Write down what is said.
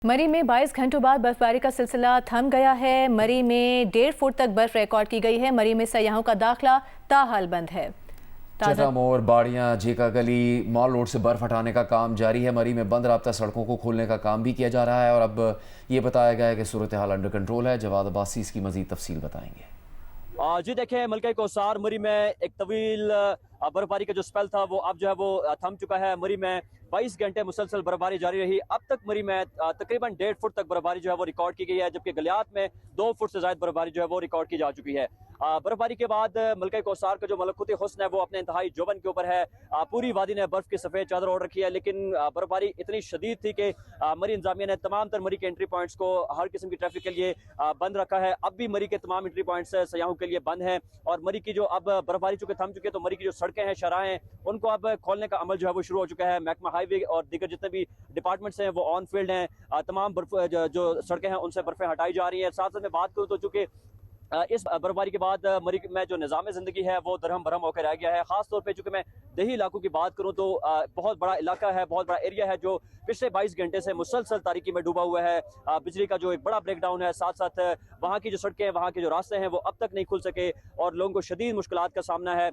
मरी में 22 घंटों बाद बर्फबारी का सिलसिला थम गया है। मरी में 1.5 फुट तक बर्फ रिकॉर्ड की गई है। मरी में सयाहों का दाखिला ताहाल बंद है। चटा मोड़, बाड़ियां, जेका गली, मॉल रोड से बर्फ हटाने का काम जारी है। मरी में बंद राब्ता सड़कों को खोलने का काम भी किया जा रहा है और अब ये बताया गया है कि सूरत हाल अंडर कंट्रोल है। जवाद अब्बासी इसकी मजीद तफसील बताएंगे। जी देखें, मलका कौसार मरी में एक तवील बर्फबारी का जो स्पेल था वो अब जो है वो थम चुका है। मरी में 22 घंटे मुसलसल बर्फबारी जारी रही। अब तक मरी में तकरीबन 1.5 फुट तक बर्फबारी जो है वो रिकॉर्ड की गई है, जबकि गलियात में 2 फुट से ज़्यादा बर्फबारी जो है वो रिकॉर्ड की जा चुकी है। बर्फबारी के बाद मलका कौसार का जो मलकुती हुस्न है वो अपने इंतहाई जोबन के ऊपर है। पूरी वादी ने बर्फ की सफ़ेद चादर ओढ़ रखी है, लेकिन बर्फबारी इतनी शदीद थी कि मरी इंतजामिया ने तमाम तर मरी के एंट्री पॉइंट्स को हर किस्म की ट्रैफिक के लिए बंद रखा है। अब भी मरी के तमाम एंट्री पॉइंट्स सयाहों के लिए बंद हैं और मरी की जो अब बर्फबारी चुके थम चुके, तो मरी की जो सड़कें हैं, शराहें, उनको अब खोलने का अमल जो है वो शुरू हो चुका है। महकमा हाईवे और दीगर जितने भी डिपार्टमेंट्स हैं वो ऑन फील्ड हैं। तमाम बर्फ जो सड़कें हैं उनसे बर्फें हटाई जा रही हैं। साथ साथ में बात करूँ तो चूँकि इस बर्फबारी के बाद मरी में जो निज़ाम ज़िंदगी है वो दरहम बरहम होकर रह गया है। ख़ास तौर पे चूँकि मैं दही इलाकों की बात करूँ तो बहुत बड़ा इलाका है, बहुत बड़ा एरिया है जो पिछले 22 घंटे से मुसलसल तारीकी में डूबा हुआ है। बिजली का जो एक बड़ा ब्रेकडाउन है, साथ साथ वहाँ की जो सड़कें हैं, वहाँ के जो रास्ते हैं वो अब तक नहीं खुल सके और लोगों को शदीद मुश्किलात का सामना है।